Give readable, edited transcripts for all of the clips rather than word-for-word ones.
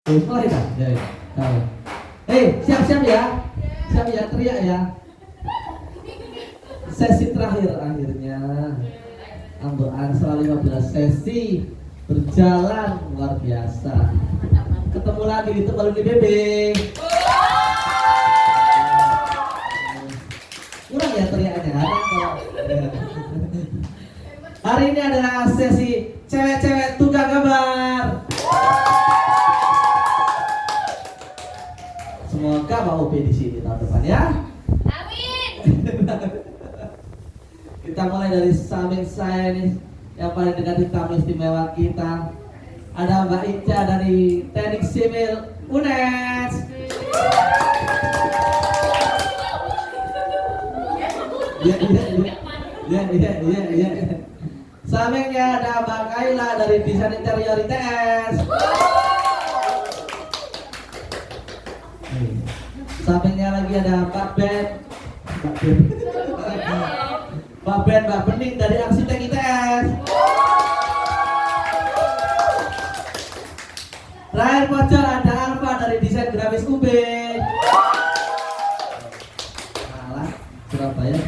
Mulai kan? Ya, ya. Siap-siap ya. Siap ya, teriak ya. Sesi terakhir akhirnya. Ambo Ansal 15 sesi berjalan luar biasa. Ketemu lagi di Balon di BB. Kurang ya teriaknya. Hari ini adalah sesi cewek-cewek tukang gambar. Semoga Pak Upi di sini tahun depan ya. Amin. Kita mulai dari samping saya nih, yang paling dekat di tamu istimewa kita. Ada Mbak Ica dari Teknik Sipil UNES. Iya. Sampingnya ada Mbak Kaila dari Desain Interior ITS. Sampingnya lagi ada Pak Ben, Mbak Bening dari Arsitek ITS. Terakhir pojok ada Alfa dari Desain Grafis UB. Malah Surabaya.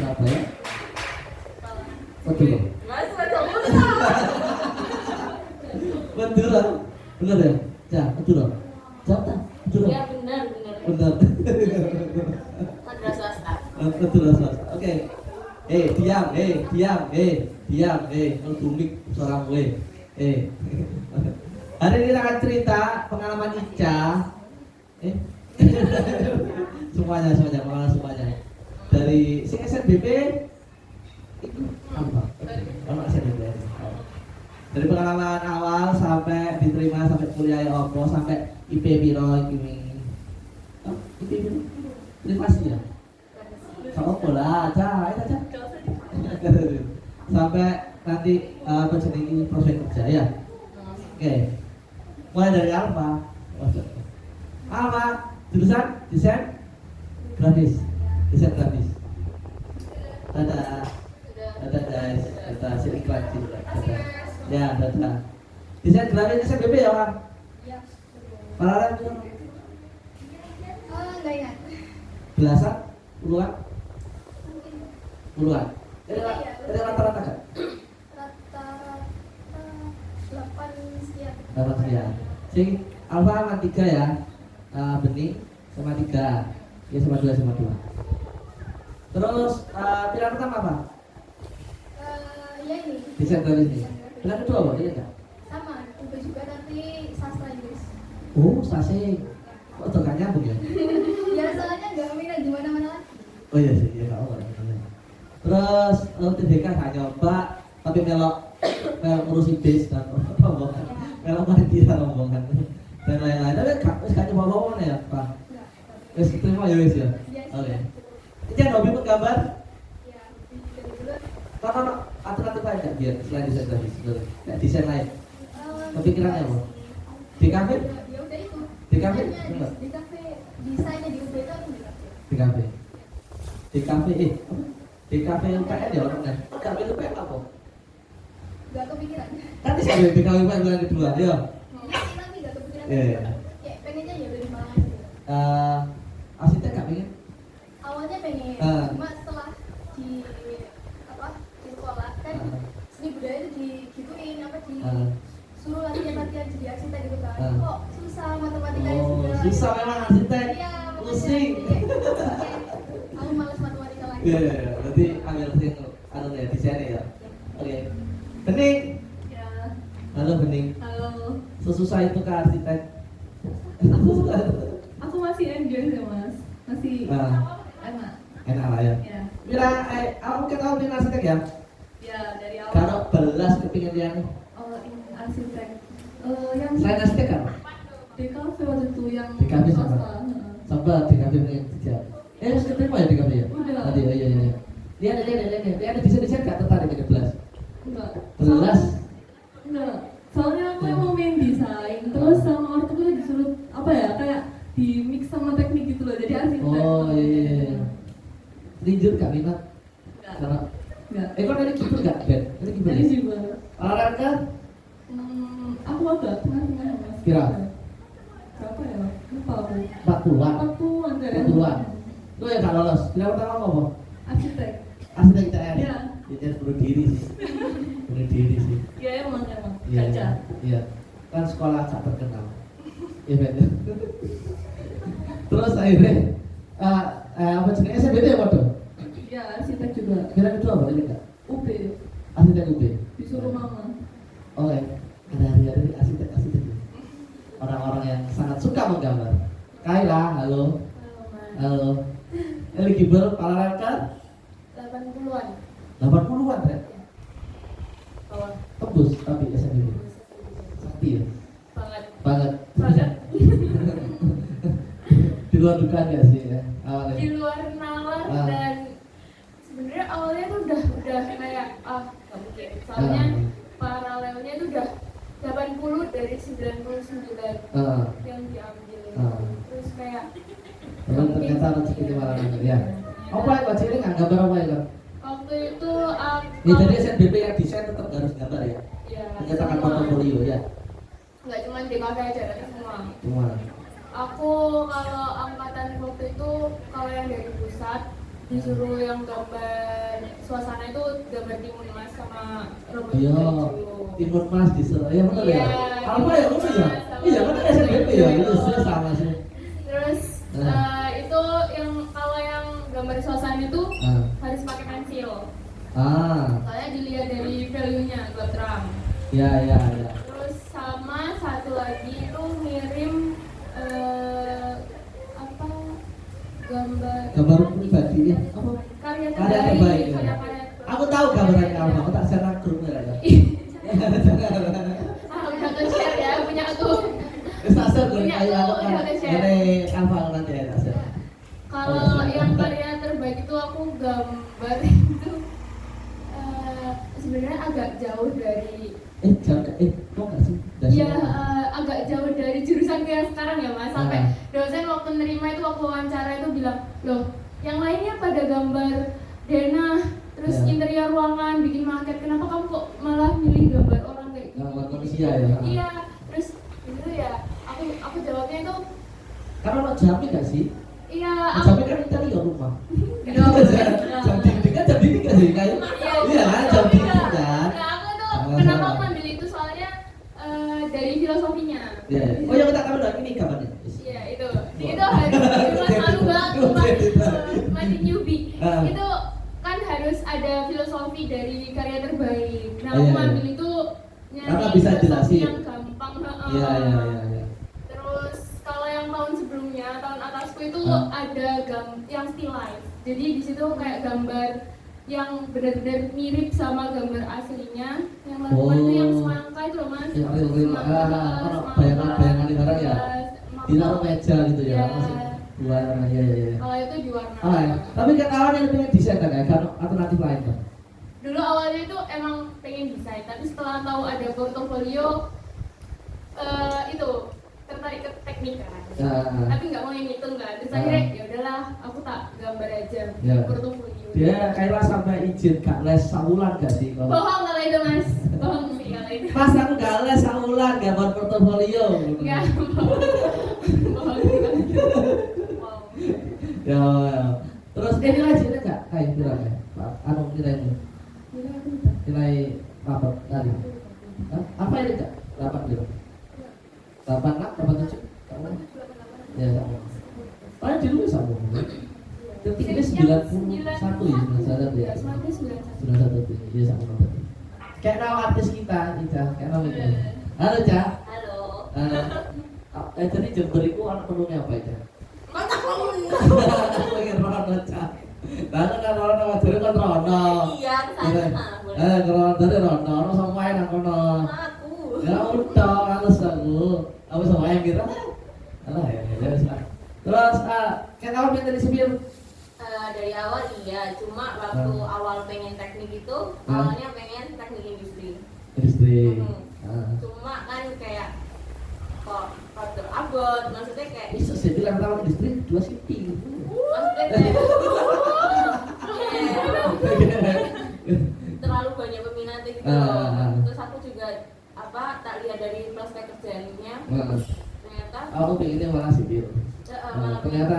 Betul. Bener ya? Ya, betul. Jawab tak? Betul. Ya benar. Benar. Madrasah swasta. Betul swasta. Oke. Diam. Ngomik suara gue. Hari ini kita akan cerita pengalaman Ica. Semuanya. Dari si SNBP itu apa? SNBP. Dari pengalaman awal sampai diterima sampai kuliah opo sampai IP biro ini. IP biro. Privasi ya? Sama pola aja. Sampai nanti berjenjang prospek kerja ya. Oke. Mulai dari Alfa. Jurusan desain grafis. Dadah guys. Kita iklan sih. Ya, dadah. Desain grafis desain BB ya, Bang? Iya. Paralel juga. Enggak ingat. Belasan? Puluhan? Ada rata-rata kan? Rata-rata 8 sekian. 8 sekian. Sing Alfa sama 3 ya. Bening sama 3. Ya sama 2. Terus pilihan pertama apa? Ya ini. Desain grafis ini. Pilihan kedua apa? Iya enggak? Sama, itu juga tapi sastra Inggris. Oh, sasing. Kok tuh gak nyambung ya? Ya soalnya nggak minat di mana-mana lagi. Oh iya sih, iya enggak apa. Terus TBK gak nyoba, tapi melok ngurusi base dan rombongan. Melok panitia rombongan dan lain-lain. Tapi gak nyoba ya, Pak? Wis terima ya wis ya. Oke. Ini yang hobi menggambar? Ya, dari dulu. Apa atur-atur aja biar selain desain grafis, kayak desain lain. Kepikirannya apa? Di kafe? Ya udah itu. Di kafe? Desainnya Enggak. di kafe, desainnya di UB itu aku di kafe. Di kafe. Di kafe UPN ya orangnya. Kafe UPN apa? Gak kepikiran. Nanti saya di kafe UPN bulan kedua, ya. Iya sih tapi gak kepikiran. Iya. Ya pengennya ya udah di Malang aja. Arsitek gak pengen? Awalnya pengen, cuma setelah di di sekolah kan seni budaya itu digituin suruh latihan jadi arsitek gitu kan. Kok susah matematikanya juga. Susah memang arsitek. Iya, Pusing. Aku malas matematika lagi. Iya. Berarti ambil ya desain ya. Oke. Bening. Ya. Halo Bening. Halo. Sesusah itu ke arsitek. Aku masih enjoy sih mas. Masih enak. Enak lah ya. Ya. Mira, aku kan tahu Mira arsitek ya. Ya dari awal. Kalau belas kepingin dia nih. Oh ini arsitek. Yang Selain arsitek kan? di kafe waktu itu yang Di kafe sama. swasta. Sampai di kafe pengen kerja. Harus keterima ya di kafe ya? Udah. Tadi iya. Dia ada desain gak tertarik dengan belas? Enggak. Belas? Enggak. Soalnya aku yang mau main desain, terus sama ortu tuh disuruh apa ya kayak di mix sama teknik gitu loh. Jadi arsitek. Oh iya. Linjur gak minat? Enggak. Enggak. Kok ada kiper gak Ben? Ada kiper Jadi ya? juga. Olahraga? Aku agak tengah-tengah mas. Kira? Berapa 40-an. 40-an kan? 40-an. Lu yang gak lolos. Kira pertama apa? Arsitek. Arsitek ITN. Iya. ITN bunuh diri sih. Bunuh diri sih. Iya emang. Iya. Gajah. Iya. Kan sekolah gak terkenal. Iya betul. Terus akhirnya apa jenis SMPT ya waduh? Iya, arsitek juga. Kira itu apa ini kak? UB. Arsitek UB. Disuruh mama. Oh ya, ada hari-hari arsitek. Orang-orang yang sangat suka menggambar. Kaila, halo. Halo. Eligible paralel kan? 80-an. 80-an ya? Bawah. Tembus tapi SMPT. Sakti ya? Banget. Di luar dugaan nggak sih ya awalnya? Di luar nalar dan sebenarnya awalnya tuh udah kayak nggak mungkin. Soalnya paralelnya itu udah 80 dari 99 yang diambil. Terus kayak ternyata rezeki malah ya. Apa ya Pak ini nggak gambar apa ya? waktu itu aku Ya jadi SNBP yang desain tetap harus gambar ya? ya, Menyatakan semua. portofolio ya? Nggak cuma di kafe aja, tapi semua. Cuma Aku kalau angkatan waktu itu kalau yang dari pusat disuruh yang gambar suasana itu gambar timun mas sama robot iya, baju. Timur Mas di Solo, ya benar ya? Iya, Apa ya lucu ya? Iya kan SNBP ya, itu sama sih. Terus itu yang kalau yang gambar suasana itu harus pakai pensil. Soalnya dilihat dari value-nya buat terang. Ya. Terus sama satu lagi itu ngirim gambar pribadi ya? Apa? Karya terbaik ya? karya Aku tahu gambarannya apa, aku tak share grup ya. udah nge-share ya punya aku. Tak share grup Punya kayak aku aku udah kan. nge-share. Ini Alfa nanti ya tak share. Kalau yang karya terbaik itu aku gambar itu sebenarnya agak jauh dari kok nggak sih? ya agak jauh dari jurusan yang sekarang ya mas. Sampai dosen waktu nerima itu waktu wawancara itu bilang, loh yang lainnya pada gambar denah terus interior ruangan bikin maket, kenapa kamu kok malah milih gambar orang kayak gitu? Gambar manusia ya? Iya, terus itu ya aku jawabnya itu karena lo jamin gak sih? iya. Jamin kan interior rumah. Jam dinding kan jam dinding gak sih? Kayak iya kan jam dinding kan? Nah, aku tuh kenapa aku ambil itu soalnya dari filosofinya. Iya. Oh yang kita tahu ini gambarnya. Iya itu harus malu banget masih newbie. Itu kan harus ada filosofi dari karya terbaik. Nah aku ambil itu karena bisa jelasin yang gampang. Iya. Terus kalau yang tahun sebelumnya, tahun atasku itu ada yang still life. Jadi di situ kayak gambar yang benar-benar mirip sama gambar aslinya. Yang lakukan itu yang semangka itu loh mas. Bayangan di barang ya. Ditaruh meja gitu ya. Warna ya. Kalau itu di warna. Ya. Tapi kan awalnya pengen desain kan ya? Kan alternatif lain kan? Dulu awalnya itu emang pengen desain, tapi setelah tahu ada portofolio itu tertarik ke teknik kan. Tapi nggak mau yang hitung kan. Terus akhirnya ya udahlah, aku tak gambar aja portofolio. Dia kayak sampai izin gak les saulan gak sih? Bohong kalau itu mas, bohong sih kalau itu. Mas aku gak les saulan gambar portofolio. Enggak, bohong sih kalau itu. Wow. Ya. Terus nilai sini enggak? Kayak nilai. Anu nilainya. Nilai apa tadi? Apa ini enggak? 8 gitu. 86, 87. Ya sama. Paling dulu sama. Ketiknya 91 ya, 91 ya. 91 ya sama berarti. Kayak nama artis kita, Ica. Kayak nama itu. Halo, Ica. Halo. Jadi Jember itu anak penuhnya apa, Ica? Mata kamu. Pengen Rono, Ica. Lalu kan Rono jadi kan Rono. Iya, sana. Rono dari Rono sama main aku Rono. Aku. Ya udah, halus aku. Aku sama yang gitu. Alah ya, terus kayak awal minta disebut Dari awal iya, cuma waktu awal pengen teknik itu awalnya pengen teknik industri. Cuma kan kayak kok faktor abot, maksudnya kayak bisa saya bilang pertama industri 2 city. Maksudnya kayak terlalu banyak peminatnya gitu. Terus aku juga tak lihat dari prospek kerjanya. Ternyata aku pengennya malah sipil. ternyata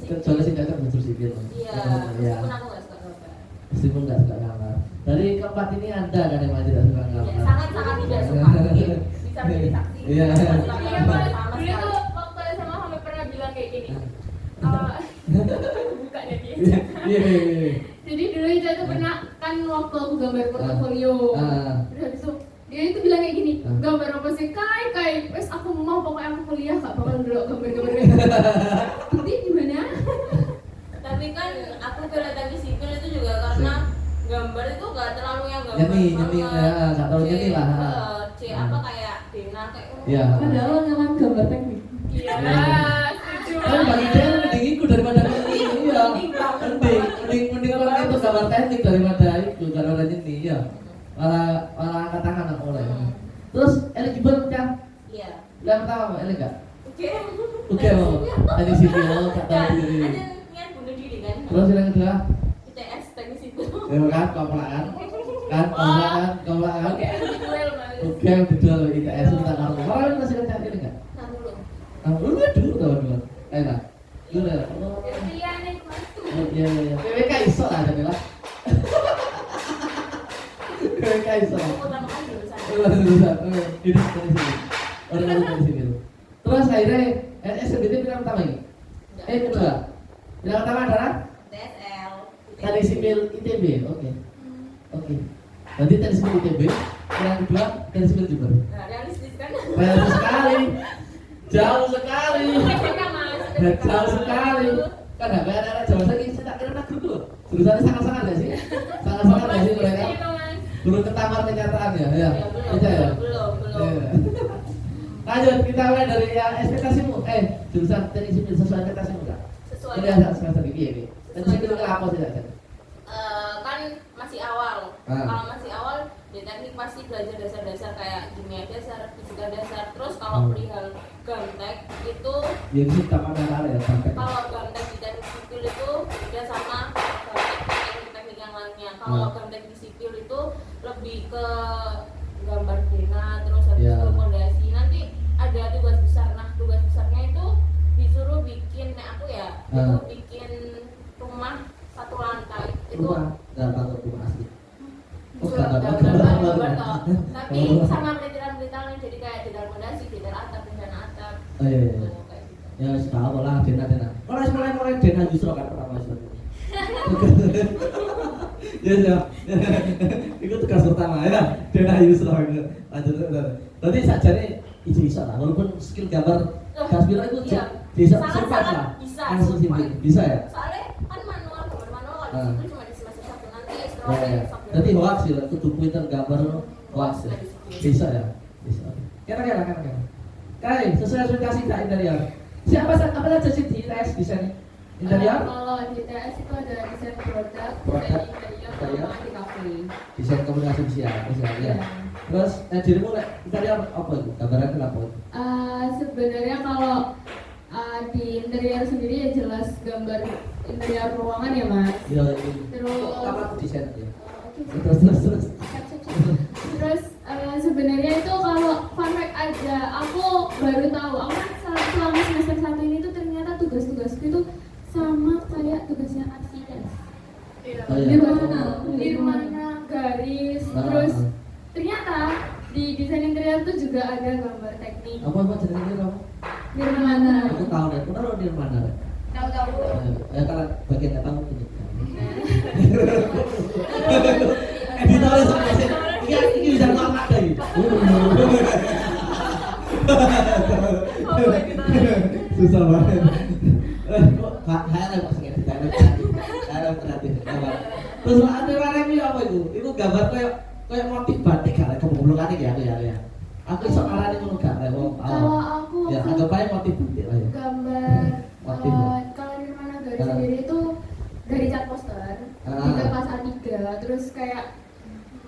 kecuali sih cocok unsur sipil. Iya, ya. meskipun aku nggak suka gambar. Meskipun nggak suka gambar. Dari keempat ini ada kan yang masih tidak suka gambar? Ya, sangat tidak suka. Bisa menjadi saksi. Iya. Iya, Mas. Dulu tuh waktu SMA sampai pernah bilang kayak gini. Bukanya dia. Iya. Jadi dulu itu pernah kan waktu aku gambar portofolio. Terus habis itu dia itu bilang kayak gini, gambar apa sih kai, wes aku mau pokoknya aku kuliah gak bakal ndelok gambar-gambar kayak gitu. Jadi gimana? Tapi kan aku pilih teknik sipil itu juga karena gambar itu gak terlalu yang gambar nyeni ya, gak terlalu nyeni lah. Apa kayak Dena kayak Iya. Padahal memang gambar teknik. Iya, setuju. Kan bagi dia mending ikut daripada nyeni, iya. Mending orang itu gambar teknik daripada itu gambar nyeni, iya. Malah angkat tangan aku mulai. Terus eligible kan? Iya. Yang pertama mau eleg gak? Oke mau. Teknik sipil gak tahu diri. Ada niat bunuh diri kan? Terus yang kedua? ITS teknik sipil. Ya kan, komplakan. Oke, duel Mas. Oke, dijual ITS kita kartu. Orang masih kencang ini enggak? 60. Lu dulu tahun. Enak. Dulu ya. Pilihan nih Mas. Iya. PWK iso lah jadi lah. PWK iso. Pertama kali jurusan. Ini dari sini. Orang dari sini. Terus akhirnya SBT bilang pertama ini. Kedua. Bilang pertama adalah TSL. teknik sipil ITB. Oke. Nanti teknik sipil ITB. Yang kedua teknik sipil Jember. Nah, realistis kan? Realistis sekali. Jauh sekali. Jauh sekali. Kan gak kayak anak Jawa lagi, saya tak kira nak guru. Jurusannya sangat-sangat gak sih? Sangat-sangat gak sih mereka? Guru ketamar kenyataan ya? Ya, itu ya? Belum. Iya. Lanjut, kita mulai dari yang ekspektasimu. Jurusan teknik sipil sesuai ekspektasimu gak? Sesuai. Ini ada semester ini ya? Teknik sipil itu apa sih? Kan masih awal. Ah. Kalau masih awal di teknik pasti belajar dasar-dasar kayak kimia dasar, fisika dasar. Terus kalau perihal gamtek itu Ya itu tak ada kali ya sampai. kalau gamtek di teknik sipil itu beda sama gamtek di teknik yang lainnya. Kalau gamtek di sipil itu lebih ke gambar Dena, terus habis Ya. itu fondasi. Nanti ada tugas besar. Nah, tugas besarnya itu disuruh bikin aku ya, itu bikin rumah satu lantai. Itu Rumah dan kantor rumah asli. gambar toh. Tapi sama pelitiran-pelitiran jadi kayak detail fondasi, detail atap, rencana atap. Oh iya. Tuh, kayak gitu. Ya tahu lah Dena. Kalau mulai Dena justru kan pertama seperti ini. Ya. Itu tugas pertama ya. Dena justru lanjut. Tadi saja nih bisa lah. Walaupun skill gambar Gaspira itu bisa survive lah. Bisa ya. Soalnya kan manual kalau di situ cuma di semester 1 nanti setelah Ya. Berarti hoax sih, itu pinter gambar hoax ya. Bisa ya. Bisa. Kira-kira. Kai, sesuai ekspektasi tak interior. Apa saja sih di ITS desain interior? Kalau di TS itu ada desain produk, Produk, desain interior, interior. sama di kafe. Desain komunikasi visual ya. Terus dirimu interior apa itu? Gambaran apa? Sebenarnya kalau di interior sendiri ya jelas gambar interior ruangan ya Mas. Iya. Terus Apa tuh desain ya? Oke. Terus. Terus sebenarnya itu kalau fun fact aja, aku baru tahu, aku kan selama semester 1 ini tuh ternyata tugas-tugasku itu sama kayak tugasnya arsitek. Oh, iya. Di mana garis, terus ternyata di desain interior tuh juga ada gambar teknik. Apa jenisnya kamu? Nirmana. Aku tahu deh. Benar di mana? Tahu-tahu. Kalau bagian apa kamu tunjukkan. Editornya sama sih. Ini bisa lama deh. Susah banget. Kayaknya kok sengit. Kayaknya kreatif. Terus ada warna apa itu? Itu gambar kayak motif batik kan? Kebetulan ini ya. Aku iso ngarani ngono gak lek wong Kalau aku ya anggap aja motif batik lah ya. gambar Motif. kalau Nirmana garis sendiri itu dari cat poster kita pas A3 terus kayak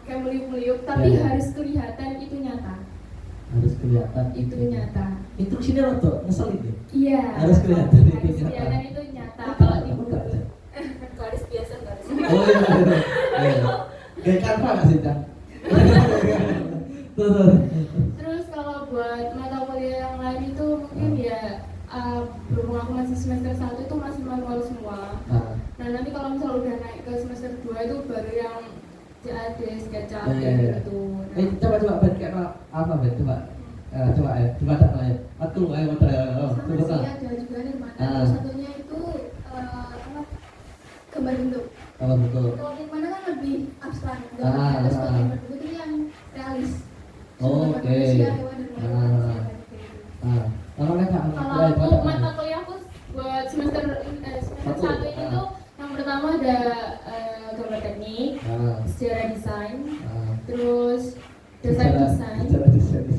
meliuk-meliuk tapi Ya. harus kelihatan itu nyata. Harus kelihatan Itu nyata. Instruksinya rada ngeselin ya. Iya. Harus kelihatan itu Harus nyata. kelihatan itu nyata. Kalau di Kamu gak aja. garis biasa garis. Oh iya. Kayak kanva gak sih, Cak? Tuh. Terus kalau buat mata kuliah yang lain itu mungkin ya berhubung aku masih semester 1 itu masih manual semua. Nah nanti kalau misal udah naik ke semester 2 itu baru yang CAD, SketchUp gitu. Coba Ben kayak apa Ben coba. Coba tak lah ya. Matkul ayo motor ya. Sama sih ada juga nih mana. Satunya itu apa? Gambar bentuk. Gambar bentuk. Kalau yang mana kan lebih abstrak. Terus kalau gambar bentuk itu yang realis. Oke. Kalau aku mata kuliahku buat semester 1 ini tuh yang pertama ada gambar teknik, sejarah desain, terus dasar desain,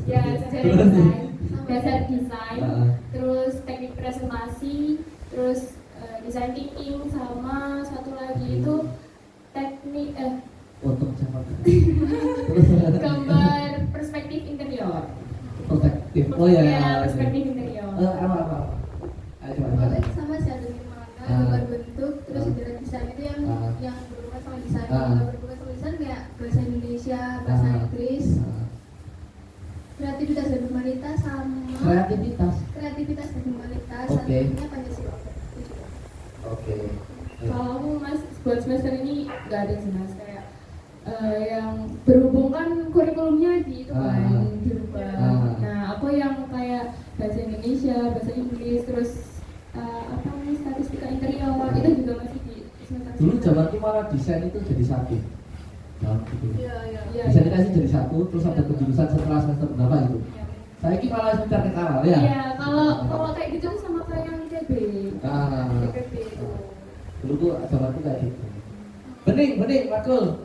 ya sejarah desain, dasar desain, terus teknik presentasi, terus design thinking, sama satu lagi itu teknik untuk siapa? gambar perspektif interior. Perspektif. Oh ya. Perspektif interior. Apa? Ayo coba. Sama sih ada gimana gambar bentuk, terus sejarah desain itu yang berhubungan sama desain, yang berhubungan sama desain kayak bahasa Indonesia, bahasa Inggris, kreativitas dan humanitas sama kreativitas dan humanitas, satunya Pancasila. Oke. Kalau aku mas buat semester ini nggak ada jelas kayak yang berhubung kan kurikulumnya di itu kan dirubah. Nah aku yang kayak bahasa Indonesia, bahasa Inggris, terus apa nih statistika interior itu juga masih di semester. Dulu zamanku malah desain itu jadi satu. Iya. Desain dikasih jadi satu, terus ada penjurusan setelah semester berapa gitu. Saya ini malah semester ke awal ya. Iya, kalau kayak gitu sama kayak yang ITB. ITB itu. Dulu tuh zamanku kayak gitu. Bening, makul.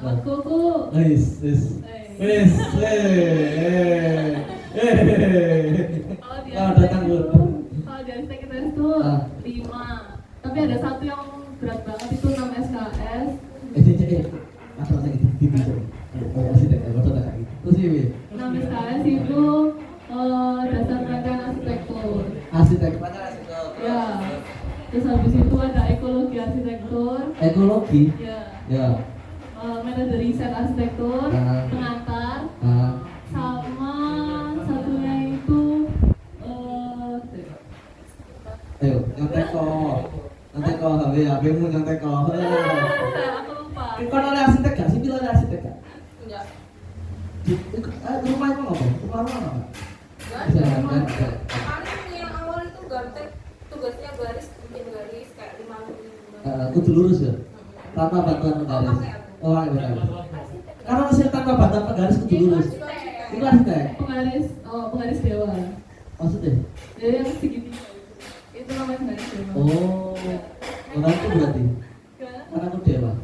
Matkulku. Wis. Datang lu. Kalau di arsitektur itu 5. Tapi ada satu yang berat banget itu 6 SKS. Atau lagi di video. Arsitek, betul tak gitu. Terus ini 6 SKS itu dasar rangkaian arsitektur. arsitektur. Ya. Terus habis itu ada ekologi arsitektur. Ekologi. Ya. Metode riset arsitektur, pengantar, sama satunya itu ayo nyontek HP-mu nyontek aku lupa. Kau oleh arsitek gak? Sipil oleh arsitek gak? Enggak. Rumah emang apa? Rumah apa? Enggak. Paling yang awal itu gartek tugasnya bikin garis kayak 5 Kudu lurus ya? Tanpa bantuan penggaris. Oh, iya. Karena mesin tanpa bantuan penggaris kudu lurus. Itu arsitek. Penggaris dewa. Maksudnya? Jadi yang segitiga itu namanya penggaris dewa. Oh, orangku berarti. Karena aku dewa.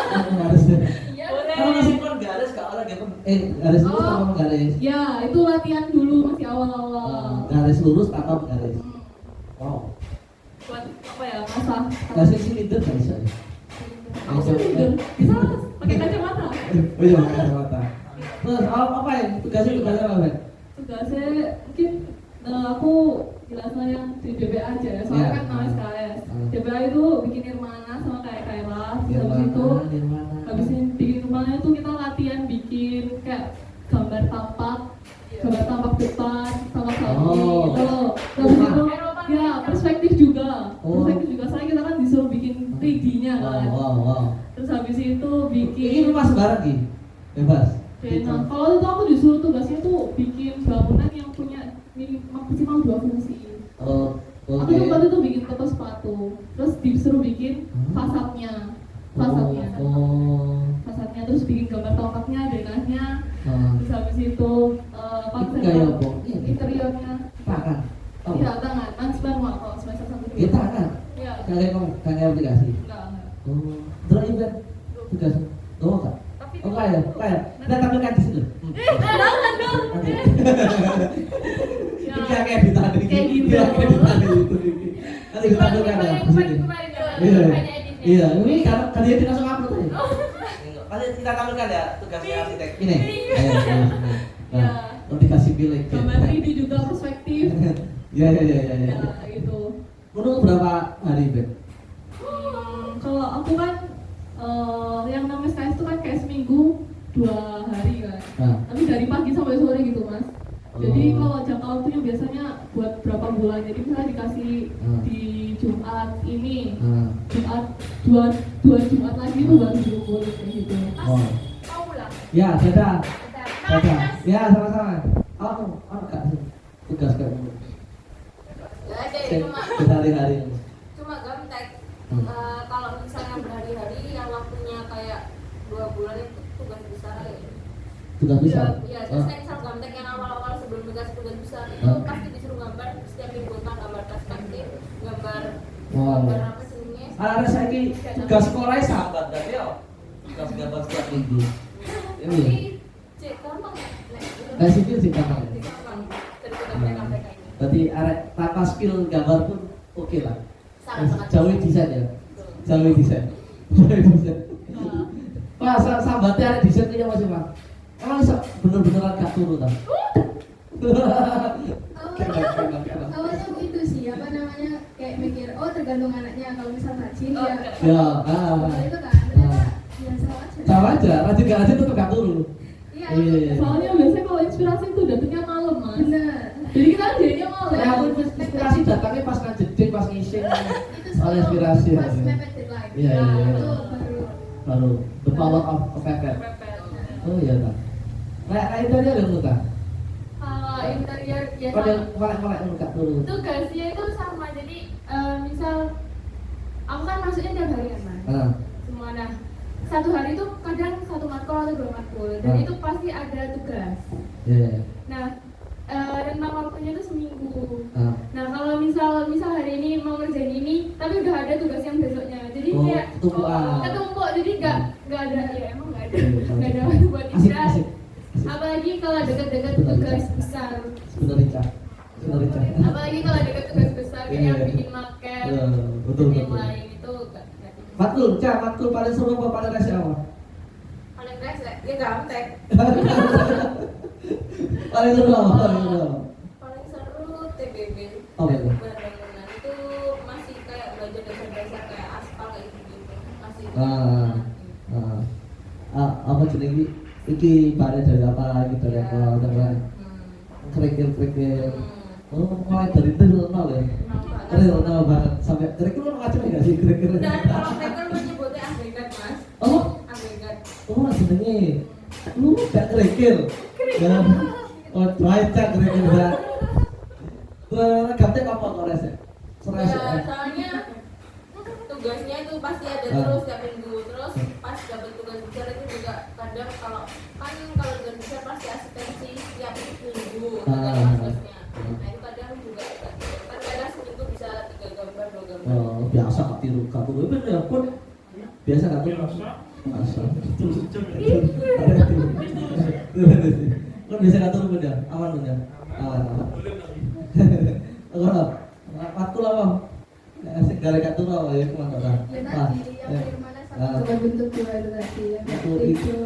Penggaris. Iya. Kalau mesin penggaris gak oleh garis lurus tanpa penggaris. Ya, itu latihan dulu masih awal-awal. Garis lurus tanpa penggaris. Wow. Buat apa ya? Masak. Garis silinder gak bisa ya? Bisa pakai kacamata. Oh iya, pakai kacamata. Terus apa ya? Tugasnya apa, Ben? Tugasnya mungkin aku jelasnya yang di DBA aja ya, soalnya kan nama SKS. DBA itu bikin nirmana sama kayak Kaila. Habis itu habisin bikin nirmana itu kita latihan bikin kayak gambar tampak depan, tampak samping gitu. Habis itu ya perspektif juga. Soalnya kita kan disuruh bikin 3D-nya kan. Wow. Terus habis itu bikin Ini rumah sembarang Ki? Bebas? Nah, kalau itu aku disuruh tugasnya tuh bikin bangunan yang punya maksimal 2 fungsi. Aku sempat itu bikin toko sepatu, terus disuruh bikin fasadnya, terus bikin gambar tongkatnya, denahnya, terus habis itu interiornya. Tangan? Iya, tangan, manual kalau semester 1. Iya tangan? Iya. Kalian aplikasi? Enggak. Terus ini Ben? Tugas? Enggak? Oh kayak, kita tampilkan di situ. Jangan dong. Ini kayak di tadi. Kayak gitu. Nanti kita tampilkan ya di sini. Iya, ini kan dia langsung upload aja. Nanti kita tampilkan ya tugasnya arsitek. Ini. Nah, dikasih pilih. Gambar 3D juga perspektif. Iya. Ya, gitu. Menurut berapa hari, Ben? Kalau aku kan yang namanya SKS itu kan kayak seminggu 2 hari kan. Tapi dari pagi sampai sore gitu mas. Jadi kalau jangka waktunya biasanya buat berapa bulan. Jadi misalnya dikasih di Jumat ini, Jumat dua Jumat lagi itu baru dikumpulin kayak gitu. Oh. Mau pulang? Ya, dadah. Dadah. Dadah. Ya, sama-sama. Enggak tugas kamu. Gak ada ya, cuma Berhari-hari. cuma gamtek. Kalau misalnya berhari-hari yang waktunya kayak 2 bulan itu tugas besar ya. Tugas bisa. Iya, terus kayak misal gamtek yang awal-awal sebelum dikasih tugas besar itu pasti disuruh gambar setiap minggu, entah gambar perspektif, gambar apa sih ini? Ada saiki tugas sekolah sahabat tadi ya. Tugas gambar setiap minggu. Ini. Tapi cek gampang ya. Nah, sipil sih gampang. Gampang. Dari gambar-gambar kayak ini. Berarti tanpa skill gambar pun oke lah. Sangat-sangat Jauh desain ya. Jauh desain. Wah, sahabatnya ada desain ini masih Pak. Emang bisa bener-beneran gak turun tak? Awalnya aku itu sih apa namanya kayak mikir tergantung anaknya kalau misal rajin ya. Ya, Itu kan ternyata ya sama salah aja. aja, rajin gak rajin tetap gak turun. Iya. Iya. Soalnya biasanya kalau inspirasi itu datangnya malam mas. Bener. Jadi kita jadinya malam. Ya aku inspirasi datangnya pas ngajedin, pas ngising. Itu Oleh inspirasi. pas mepet deadline. Iya, iya, iya. Itu Baru the power of kepepet. Oh iya tak. Kayak interior yang muka. Kalau interior ya Kalau sama. kolek muka turun. Tugasnya itu sama, jadi misal aku kan masuknya tiap hari kan mas. Semua nah satu hari itu kadang 1 matkul atau 2 matkul dan itu pasti ada tugas. Iya. Nah rentang waktunya itu seminggu. Nah kalau misal hari ini mau ngerjain ini tapi udah ada tugas yang besoknya, jadi kayak ketumpuk, jadi nggak ada ya emang nggak ada buat istirahat. Apalagi kalau dekat-dekat tugas besar. Sebenarnya. Apalagi kalau dekat tugas besar kayak bikin maket Betul. yang lain itu nggak. Matkul paling seru apa paling rese apa? Paling rese, ya gamtek. Paling seru apa? Paling seru TBB. Oh, betul. Bangunan itu masih kayak belajar dasar-dasar kayak aspal kayak gitu. Masih. Apa jenenge iki bare dari apa gitu ya kalau kerikil. Oh, mulai dari itu nol ya. Real nol banget sampai kerikil macam enggak sih kerikil? Dan kalau mereka menyebutnya agregat mas. Oh, Agregat. jenenge. Lu gak kerikil. Ya. Oh, baca kerikil ya. Terus kapten apa kok rese? Ya, soalnya tugasnya itu pasti ada terus tiap minggu. Terus pas dapat tugas besar itu juga kadang kalau tugas besar pasti asistensi tiap minggu tugasnya. Nah itu kadang juga kan kadang seminggu bisa 3 gambar 2 gambar. Oh, biasa kak tiru bener ya pun biasa kak tiru biasa kan biasa kak tiru beda aman kalau matkul apa asik gara kak tiru apa ya kemana kan ya tadi yang dari mana sama bentuk dua itu tadi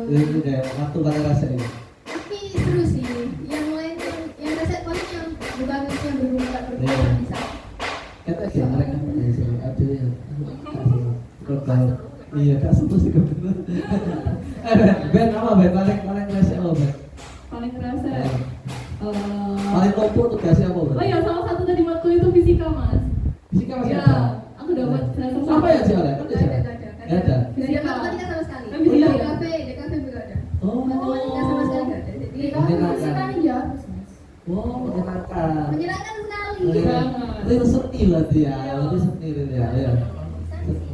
yang itu kayak matkul paling rasa ini tapi seru sih yang lain yang rasa paling yang bukan yang berhubungan bisa kata sih mereka pada sini ada ya kalau iya kak sebut sih bener Ben apa Ben paling rasa apa Ben Paling kerasa. paling lompo tugasnya apa Ben Oh ya, salah satu tadi matkul itu fisika mas. fisika masih Ya, ada aku dapat semester apa ya sih ada kan Nggak ada nggak ada Fisika matematika sama sekali. Kan fisika ya? DKV juga ada. oh Matematika sama sekali nggak ada. Jadi Menyenangkan. Iya. wow menyenangkan menyenangkan sekali. itu seni berarti ya itu seni itu ya iya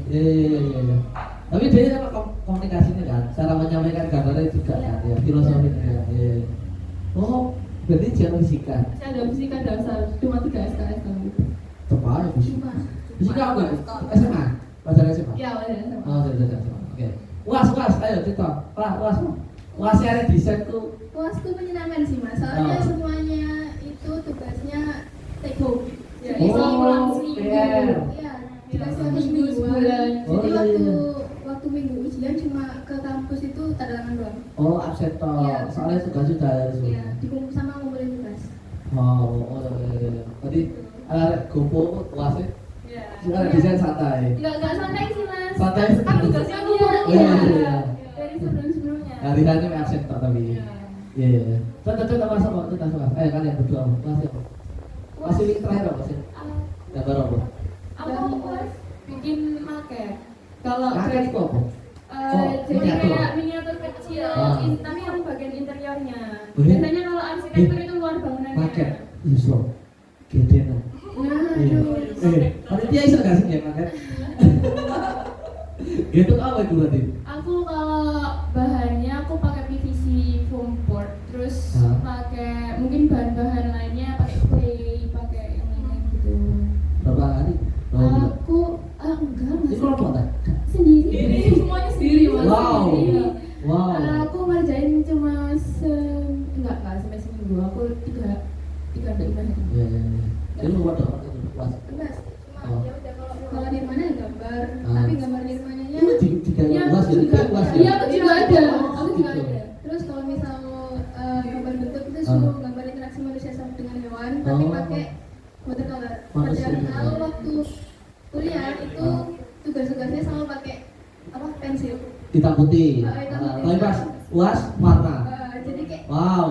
iya tapi dia kan komunikasinya kan cara menyampaikan gambarnya juga kan ya filosofinya ya oh berarti jangan fisika Saya ada fisika dasar, cuma 3 SKS kan gitu. tepat fisika Cuma fisika apa SMA pelajaran SMA Ya, wajar sama. oh sudah oke uas ayo cerita uas ada desain tuh puasku menyenangkan sih mas. Soalnya semuanya itu tugasnya take home. Ya, Jadi pulang oh seminggu. iya dikasih waktu semingguan. Oh, Jadi iya. waktu minggu ujian cuma ke kampus itu tanda tangan doang. oh absen toh Iya. soalnya tugas sudah Iya, semua dikumpul sama ngumpulin tugas. oh iya tadi ada gopo uasnya Iya. sudah desain santai Enggak santai sih mas. Santai. Kan tugasnya aku Iya, iya. dari sebelumnya. hari-hari absen toh tapi Iya. Iya, iya, iya. Contoh masuk kok, kita suka. Kalian berdua masih apa? Masih link terakhir apa sih? Gambar apa? Aku pas bikin maket. Kalau Maket itu apa? jadi miniatur. kayak miniatur kecil, tapi yang bagian interiornya. Boleh? Biasanya kalau arsitektur itu luar bangunannya. Maket, iso. Gede nah. Nah, Iya. aduh. Panitia iso gak sih ya maket? Gitu apa itu berarti? Aku kalau bahannya aku pakai PVC foam board, terus pakai mungkin bahan-bahan lainnya pakai clay, pakai yang lain-lain gitu. Berapa hari? Aku enggak Ini kelompok tak? sendiri. Ini semuanya sendiri mas. Wow. Sendiri. Wow. Aku ngerjain cuma enggak sampai seminggu. Aku tiga sampai 5 hari. Iya, iya, iya. Jadi lu buat apa? Puas. Bebas. Cuma ya udah kalau Nirmana gambar, Ah. tapi gambar Nirmananya Itu tiga Ya, puas aku jadi juga, puas iya ya. aku juga ada. Aku juga Gitu. ada. terus kalau misal mau gambar bentuk itu suruh gambar interaksi manusia sama dengan hewan, tapi pakai watercolor. Manusia. Padahal waktu kuliah itu tugas-tugasnya sama pakai apa pensil. Hitam putih. Hitam putih. Tapi pas puas warna. Jadi kayak Wow.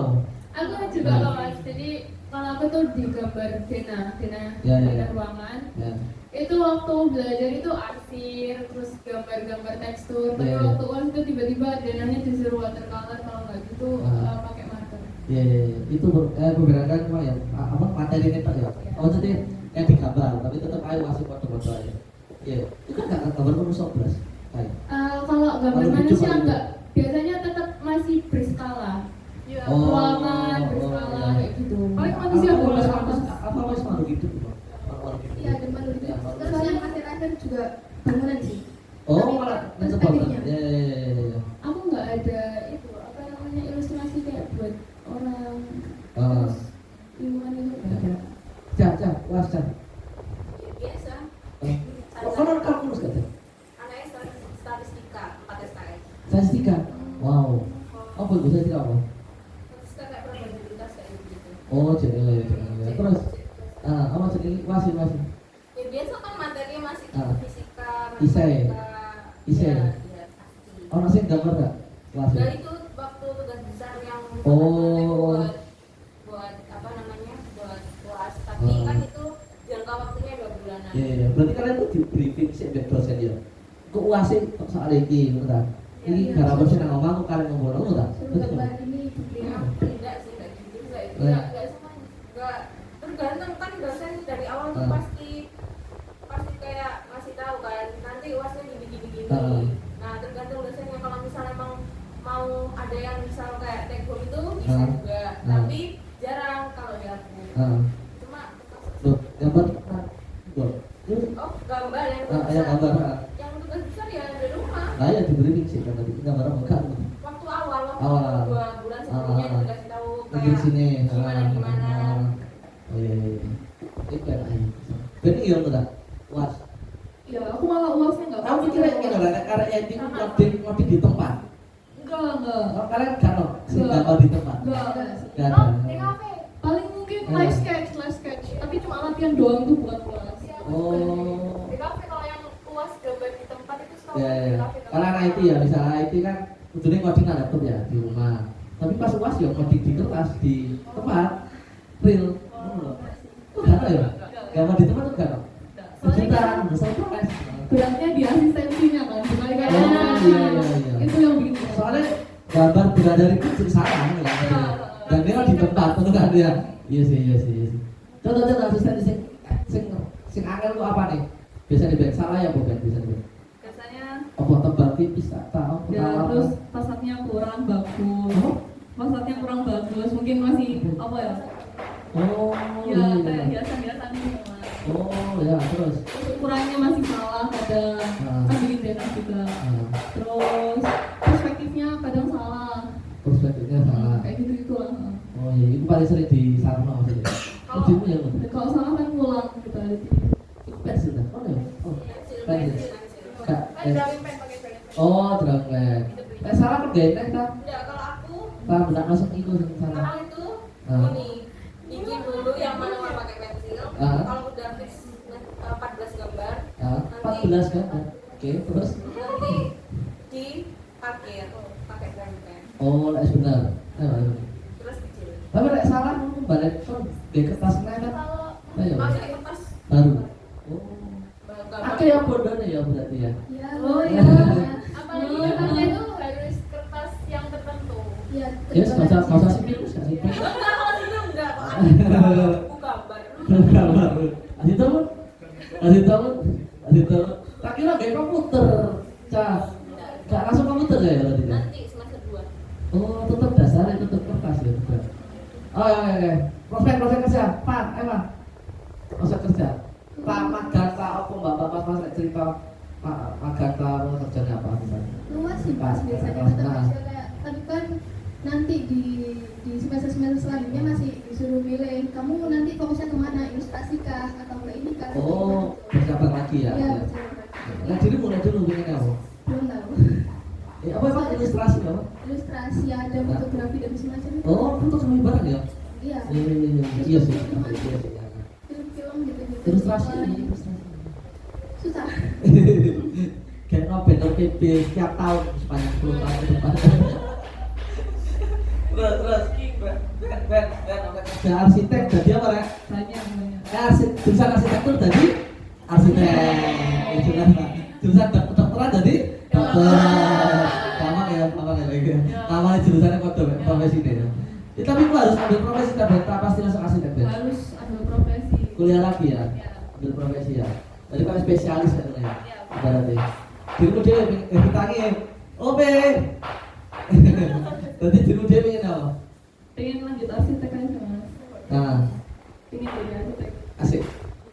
Aku juga loh mas. Jadi kalau aku tuh di gambar Ya, ya. ruangan. Ya. Itu waktu belajar itu arsir, terus gambar-gambar tekstur. Tapi Ya, ya. waktu uas itu tiba-tiba denahnya disuruh watercolor, kalau nggak gitu pakai marker. Iya, iya, iya. Itu berbeda cuma ya apa materi ini Pak ya. Oh jadi kayak di gambar tapi tetap ayo masih foto-foto aja. Iya. Itu kan nggak gambar penuh 11. Kayak. Kalau gambar Kalau manusia dicoba enggak, biasanya tetap masih berskala. ya, Ruangan berskala kayak gitu. Paling manusia apa boleh apa mas makhluk hidup itu? Makhluk hidup. iya dan malu Ya, terus yang akhir-akhir juga bangunan sih. Oh, Tapi malah perspektifnya. mencoba. Ya, ya, ya, ya. Aku nggak ada itu apa namanya ilustrasi kayak buat orang Ah. terus lingkungan itu nggak ada. Cah, was cah. Biasa. Oh, kalau kalkulus gak ada? Anaknya statistika 4 SKS. Statistika. Wow. Apa itu statistika apa? Statistika kayak probabilitas kayak gitu. Oh, jadi ya. Terus apa jadi wasit. Ya biasa kan materinya masih fisika, Isai. matematika. Isai. Ya, iya, pasti. Oh, nasi gambar gak? Kelas. Dari itu waktu tugas besar yang Oh. buat apa namanya buat kelas, tapi kan itu jangka waktunya 2 bulanan. Iya, iya. Berarti kalian tuh di briefing sih mbek dosen ya. Kok uase soal iki, ngono ta? Iki gara dosen nang omah kok kalian ngomong ngono ta? Suruh Berarti gambar ngono. ini Ya, bukti enggak sih, enggak gitu juga itu. Eh. Enggak semuanya. Enggak tergantung kan dosen dari awal tuh pasti kayak ngasih tahu kan nanti uasnya gini. Nah, tergantung dosennya kalau misalnya emang mau ada yang misal kayak take home itu bisa juga, tapi jarang kalau di aku. Cuma Loh, gambar Loh. oh, gambar yang Ya gambar. yang tugas besar ya dari rumah. Nah, ya di briefing sih kan tadi gambar apa enggak? Waktu awal Awal. 2 bulan sebelumnya dikasih tahu Di kayak sini. gimana. Oh iya. Itu kan ayo. Berarti iya enggak? Was. Ya aku malah uasnya nggak. Kamu kira ini enggak karena yang itu di tempat. Enggak. Oh, kalian kan gambar di tempat. Enggak. Enggak Oh, ada. di kafe. Paling mungkin live sketch, tapi cuma latihan doang tuh buat uas. Oh. Di kafe kalau yang puas gambar di tempat itu setahu Ya, di ya. kafe. Karena anak IT ya, misalnya IT kan ujungnya ngoding ada laptop ya di rumah. Tapi pas UAS ya ngoding di kertas di tempat real. Enggak ada ya? Gambar di tempat tuh enggak ada. Kejutan, surprise. Beratnya di asistensinya kan, dibalik Oh, iya. itu yang bikin. Soalnya gambar bidadari itu jadi salah kan? Dan dia di tempat itu kan dia. Iya sih. Contoh asisten sing angel itu apa nih? Biasanya di salah ya bukan biasanya. Biasanya Apa tebal tipis tak tahu. ya terus pasatnya kurang bagus. Pasatnya kurang bagus, mungkin masih apa ya? Oh, Ya iya. kayak biasa-biasa nih mas. Oh, ya terus. Ukurannya masih salah kadang, kan bikin denah juga. Terus perspektifnya kadang salah. Perspektifnya salah. Kayak gitu lah. Oh iya, itu paling sering di sarana maksudnya. Ujimu ya betul. Kalau salah kan ngulang kita lihat. Itu pensil dah. Oh iya. Oh, pensil. Kak, Kan drawing pen pakai drawing pen. oh, drawing. Salah kan gak enak kan? Enggak, kalau aku Tak benak masuk itu sing salah. sekarang itu Ah. ini bikin dulu yang manual pakai pensil. Ah. Kalau udah fix 14 gambar, Ah, 14 kan? Oke, terus nanti diparkir pakai drawing pen. oh, lah benar. Ayo. Di kertas lain kan? Kalau Ayo. pakai kertas Baru. Oh. gambar. Oke ya bodohnya ya berarti ya. ya, Oh ya, iya. Apalagi kertasnya itu harus kertas yang tertentu. ya, Yes, masa sipil bisa sipil. Enggak, kalau itu enggak, Pak. Buku gambar. Gambar. Asih tahu. Tak kira kayak komputer. Cah. Gak langsung komputer ya berarti kan? Nanti semester 2. Oh, tetap dasarnya tetap kertas ya tetap. Oh ya. Prospek kerja. Pak, Pak. Prospek kerja. Pak magang Pak apa Bapak pas cerita magang Pak kerjanya apa misalnya? luas sih Mas biasanya kayak tapi kan nanti di semester selanjutnya masih disuruh milih kamu nanti fokusnya kemana, ilustrasi kah atau enggak ini kah. Oh, bercabang lagi ya. Iya, Ya. betul. Nah, dulu mulai dulu pengen apa? Belum tahu. Apa emang ilustrasi apa? Ilustrasi ada fotografi dan semacam itu. Oh, itu kami bareng ya? Iya. Iya sih. Film-film gitu-gitu. Ilustrasi. Susah. Kayak Nobel PB setiap tahun sepanjang 10 tahun ke depan. Terus, kerja arsitek jadi apa ya? banyak Jurusan arsitektur jadi arsitek. Jurusan jurusan kedokteran jadi dokter. Sama ya lagi. Nama jurusannya kode profesi deh. Ya, tapi aku harus ambil profesi tapi pasti langsung arsitek deh. harus ambil profesi. Kuliah lagi ya, Ya. ambil profesi ya. Jadi kan spesialis katanya. Ya. Berarti. Dirimu dia bertanya, OP. Berarti dirimu dia pengen apa? Pengen lanjut arsitek aja Mas. Nah, Pengen jadi arsitek. asik.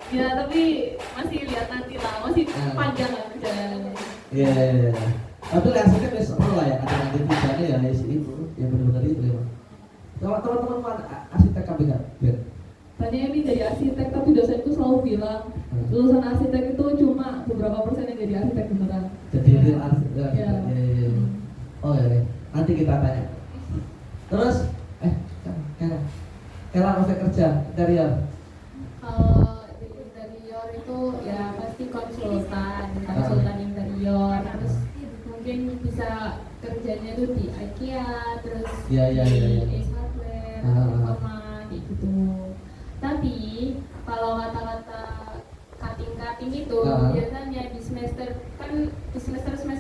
Ya tapi masih lihat nanti lah, masih Ah. panjang lah perjalanannya. Iya. Tapi arsitek wis seru lah ya, ada nanti tujuannya ya itu, ya benar-benar itu ya. Kalau teman-teman mana arsitek kami nggak? Ben. Tadi ini jadi arsitek tapi dosenku selalu bilang lulusan arsitek itu cuma beberapa persen yang jadi arsitek beneran. Jadi real arsitek. Iya. Iya. Oh ya, nanti kita tanya. Terus, Kela prospek kerja interior. Kalau di interior itu ya pasti konsultan interior, terus mungkin bisa kerjanya tuh di IKEA, terus Iya. di Ace Hardware, Ah. Informa, kayak gitu. Tapi kalau kata-kata cutting itu Ah. biasanya di semester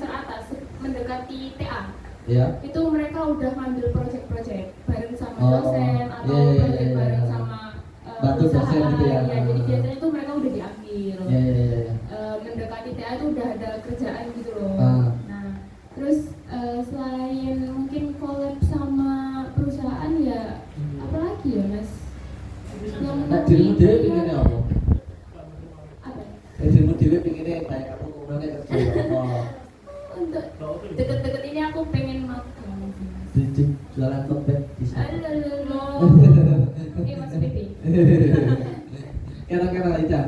atas mendekati TA Ya. itu mereka udah ngambil project bareng sama Oh, dosen atau iya. project bareng sama Bantu dosen gitu ya. ya, jadi biasanya tuh mereka udah diambil. Iya. Mendekati TA itu udah ada kerjaan gitu loh. Ah. Nah, terus selain mungkin collab sama perusahaan ya apalagi ya Mas? Yang Nah, dirimu mungkin dewe pengennya apa? apa? Dirimu dewe pengennya kayak kamu ngomongnya kerja apa? Untuk deket-deket ini aku pengen magang sih Mas. Di jualan topet di sana. Aduh, ini Mas Pipi. Kira-kira Ica.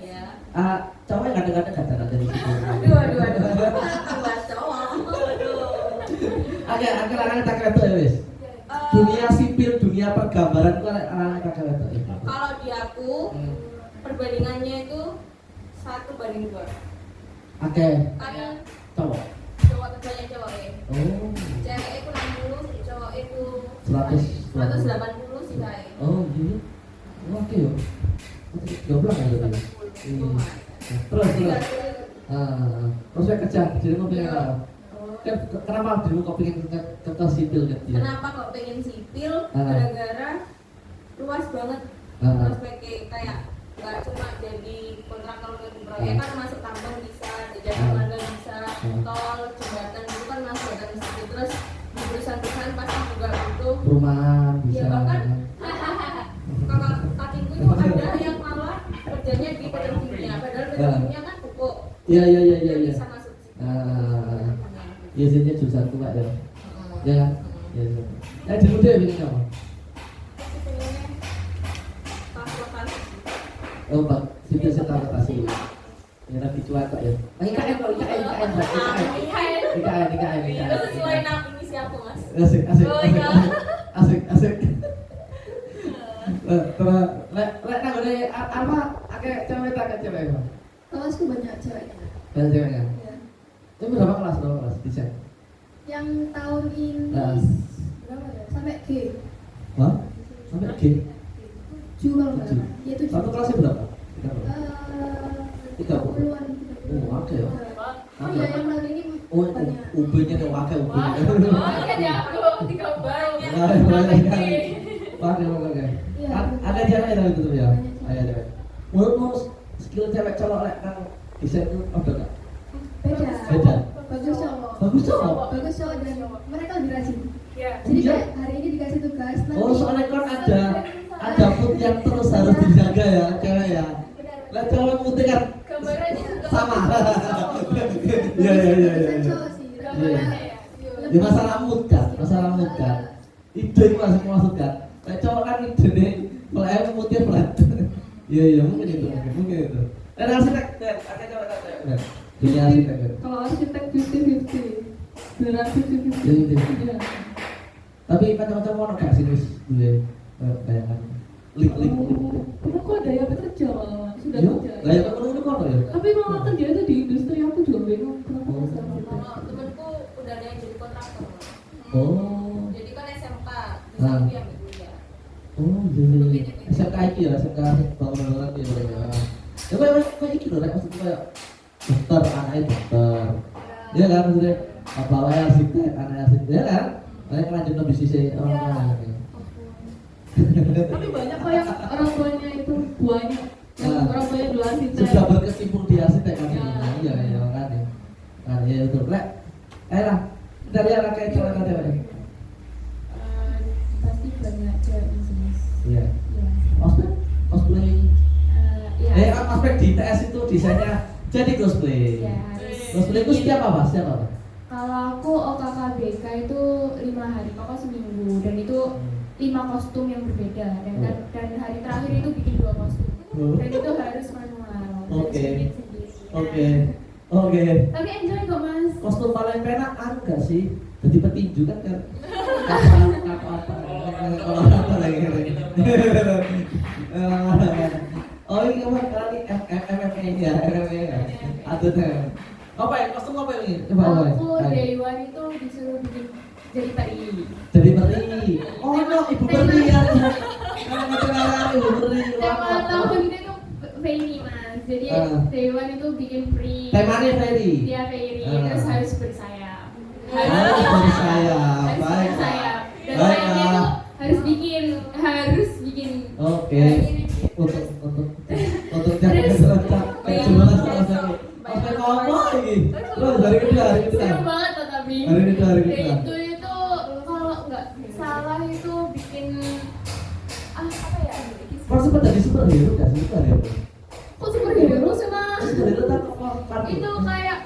Ya. Cowok yang kadang-kadang kacau dari situ. Aduh. Buat cowok. Aduh. Akhir-akhir tak kereta ya wis. Dunia sipil, dunia pergambaran itu anak tak kereta. Kalau di aku perbandingannya itu 1:2. Oke, Karena cowok. cowok banyak cowok ya. Oh, Cewek itu 60, cowok itu 180 sih saya. Oh, gitu. Oke yo. Goblok ya berarti. Terus. Prospek kerja, dirimu pengen apa? Kenapa dirimu kok pengen ke sipil kan? Kenapa kok pengen sipil? Ah. Gara-gara luas banget prospeknya, kayak nggak cuma jadi kontraktor proyek kan, masuk tambang bisa, jasa marga bisa, tol, jembatan itu kan masuk dari situ. Terus di perusahaan-perusahaan pasti juga butuh. Perumahan bisa. Ya bahkan kakak kakingku itu ada yang malah kerjanya di petrokimia, padahal petrokimia kan pupuk. Iya. Dia bisa masuk situ. Biasanya jurusan tua ya. Ya kan? Iya. Dirimu dia pengen apa? Aku pengennya transportasi. Oh, Pak, sipil transportasi. Ini lagi cuan kok ya. IKN. Itu sesuai nama misi aku, Mas. Asik. Oh, iya. Asik. Terus, lek nang ngene apa akeh cewek tak cewek apa? Kelasku banyak ceweknya. Dan ceweknya. Ya. Itu berapa kelas desain? Yang tahun ini Nah. berapa ya? Sampai G. Hah? Sampai G. 7 kalau nggak 7. salah. Iya 7. Satu kelasnya berapa? 30. 30-an. Oh, oke ya. Oh iya, yang tahun ini Oh, banyak. UB-nya udah wakil UB. Wah, kan ya aku 3 banyak. Oke. Iya, Ada cewek yang itu tuh ya. Banyak Ada cewek. Menurutmu skill cewek cowok lek nang desain itu ada nggak? Beda. Beda. Bagus cowok. Bagus cowok. Bagus cowok dan mereka lebih rajin. Iya. Jadi Iya. kayak hari ini dikasih tugas nanti. Oh, soalnya kan ada food yang terus harus dijaga ya, cewek ya. Lah cowok putih kan Gambarannya juga sama. Iya. Iya. Cowok sih. gambarannya ya. Ya masalah mood kan. Ide itu maksud kan. Kayak cowok kan ide nih, flat putih flat. Iya mungkin itu. Dan arsitek, ada cowok kan. Dunia arsitek kan. Kalau arsitek 50-50. Beneran 50-50. Iya. Iya. Tapi macam-macam orang gak sih wis gue bayangan. Link. Karena aku ada yang bekerja malah sudah Yo, kerja. lah ya kan itu kono ya. Tapi malah kerja itu di industri aku juga bingung kenapa Oh. bisa arsitek. Kalau temenku udah ada yang jadi kontraktor. Oh. Jadi kan SMK, bisa Nah. lebih ambil kuliah. Oh, iya. SMK iki ya, SMK bangunan ya. Ya kayak iki lho, maksudnya kayak dokter, anaknya dokter. Iya kan maksudnya bapaknya arsitek, anaknya arsitek, ya kan? Kayak lanjut ke bisnisnya orang lain. Tapi banyak kok yang orang tuanya itu banyak yang Nah. orang tuanya dulu arsitek. Sudah berkecimpung di arsitek kan? Ya. Iya kan ya. Nah, ya betul. Lek, ayolah dari anak kayak cewek kan cewek. Pasti banyak cewek bisnis. Iya. Iya. Cosplay. Iya. Aspek di ITS itu desainnya jadi cosplay. Iya, harus. Cosplay itu setiap apa? Setiap apa? Kalau aku OKKBK itu 5 hari, pokoknya seminggu, dan itu 5 kostum yang berbeda, dan hari terakhir itu bikin 2 kostum, Oh. dan itu harus manual, Oke. harus bikin sendiri. Oke. Tapi enjoy kok mas. Kostum paling penak enggak sih? Jadi petinju kan kan? Apa lagi? Oh ini kamu kali MMA ini ya, MMA ya. Atletnya. Apa ya? Kostum apa ini? Coba apa ya? Aku dari One itu disuruh bikin jadi peri. Jadi peri. Oh no, ibu peri ya. Kalau ngecelakain ibu peri. Tema tahun itu Fairy mas, jadi dari One itu bikin peri. Temanya Fairy. Dia Fairy, Ah. terus harus bersayap. Harus bersayap. Harus Baik. bersayap. Dan Baik, sayapnya itu ah. harus bikin. Oke. Untuk jangan Terus, serentak. bayang- Gimana besok, sekarang? bayang- Sampai apa lagi? Terus dari kita. Seru banget loh tapi. Hari kita. Itu kalau nggak salah itu bikin apa ya? Kau sempat jadi superhero kan? Superhero. Kok superhero sih mas? Superhero tak apa? Itu kayak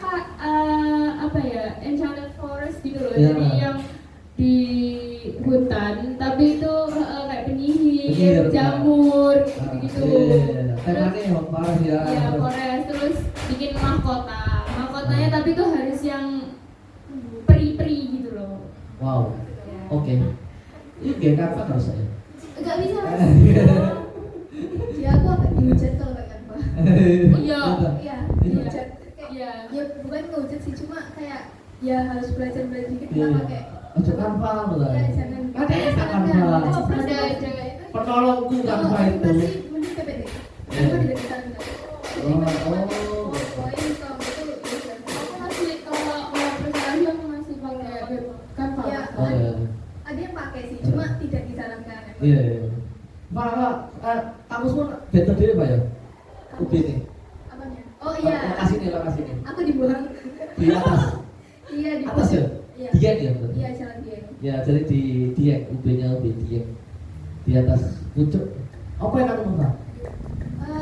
apa ya? Enchanted Forest gitu loh. Ya. Jadi yang di hutan, tapi itu kayak Penyihir, penyihir, jamur, gitu. Temanya yang parah ya. Ya, forest, terus bikin mahkotanya tapi itu harus yang peri-peri gitu loh. Wow. Ya. Oke. Ini kayak apa harus saya? Enggak bisa mas. Ya aku agak dihujat kalau nggak apa. Iya. Iya, dihujat. Iya. Ya bukan ngehujat sih, cuma kayak ya harus belajar dikit Iya. lah pakai. Ojo kanva mulai. Iya, jangan. Ada yang tak Jangan. kanva. Oh, plus Ada kalau cewek itu. Penolongku Kalau kanva itu. animasi mending PPT. Kanva tidak bisa enggak. Poin kalau itu bisa. Aku masih kalau presentasi aku masih pakai Canva. Iya. Oh iya. Ada yang pakai sih, cuma tidak disarankan. Iya. Pak, kamu semua better diri Pak ya? UB nih. Apanya? Oh iya. Lokasi nih. Aku dibuang. Di atas. Iya di Atas ya? Iya. Dieng ya berarti? Iya jalan dia. Ya, jadi di Dieng, UB-nya UB Dieng. Di atas pucuk. Apa yang kamu mau Pak?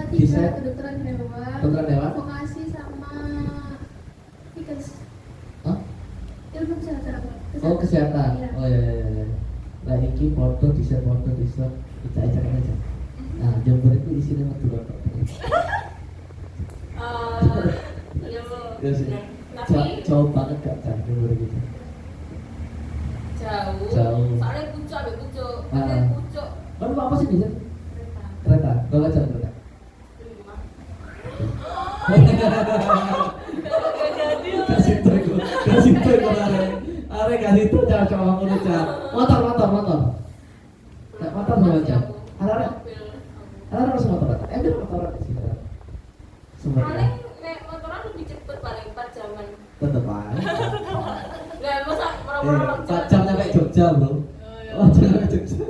Tiga Desain. kedokteran hewan. Kedokteran hewan. Vokasi sama Fikes. Hah? Ilmu kesehatan. Oh kesehatan. Iya. Oh iya. Nah ini foto desain icak-icakan aja. Nah Jember itu isinya medul apa? Ya sih. Tapi Jauh banget gak kan Jember gitu. jauh. Soalnya pucuk ada pucuk. Ada Ah. pucuk. Kamu apa sih bisa? Kereta. Kereta. Berapa jam kereta? 5. Kasih tuh kemarin. Are kasih tuh jangan coba ngurus Motor berapa jam? Are. Mobil. Harus motoran. Ambil motoran sih. Semua. Paling nek motoran lebih cepet paling 4 jaman. Tetep aja. Lah masa orang-orang 4 jam nyampe Jogja, Bro. Oh, nyampe Jogja.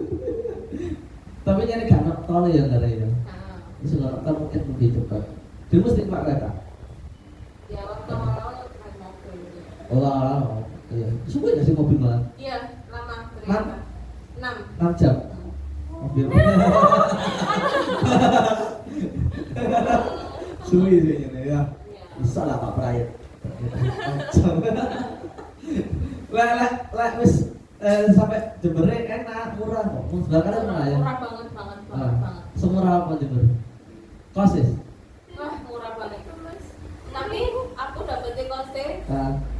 Tapi nyari gak nak tol ya enggak ya. Nah, Bisa kan mungkin lebih cepat. Dia mesti pak kereta. ya waktu awal-awal naik mobil. Oh, iya. Suka nggak sih mobil malah? Iya, lama Enam? ternyata. 6 jam. Mobil. Suwi sih ini ya. Iya. Bisa lah Pak Prayit. Lah wis sampai Jembernya enak, murah kok. Sebenarnya murah ya. Murah banget. Semurah apa Jember? Kosis. Wah, murah banget. Tapi aku dapetnya kosnya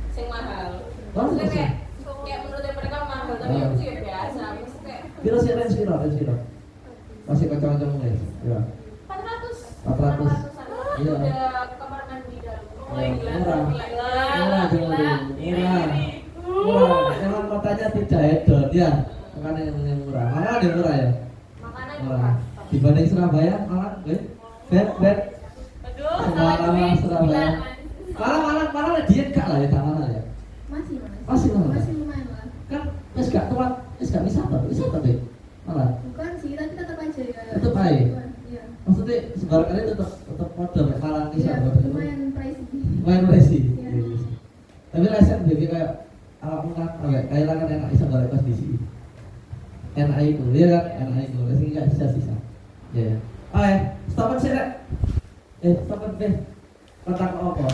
sing mahal. Maksudnya kayak menurut mereka mahal, tapi aku sih biasa. Maksudnya Piro sih range piro? Masih kacang-kacang guys. Ya. 400. 400. Iya. Udah kamar mandi dalam. Oh, Murah. Murah, Gila. Murah. Memang kotanya tidak hedon ya. Makanya yang murah. Mana ada murah ya? Makanan Murah. murah. Dibanding Surabaya, malah bed. Aduh, Sama Surabaya. Malah diet gak lah ya tanah ya. Masih mahal. Masih lumayan lah. Kan wis gak tuan, wis gak wisata deh. Malah Bukan sih, tapi tetap aja ya. Tetap aja? Iya. maksudnya sebarang kali tetap modal kayak Malang Iya, wisata. lumayan pricey. Lumayan resi. Iya. Tapi resen jadi kayak awak muka kayak kan enak bisa balik pas di sini. Enak itu, ya kan? Enak itu. Resi nggak sisa. Ya. Stopan sih, stopan deh. Kotak apa?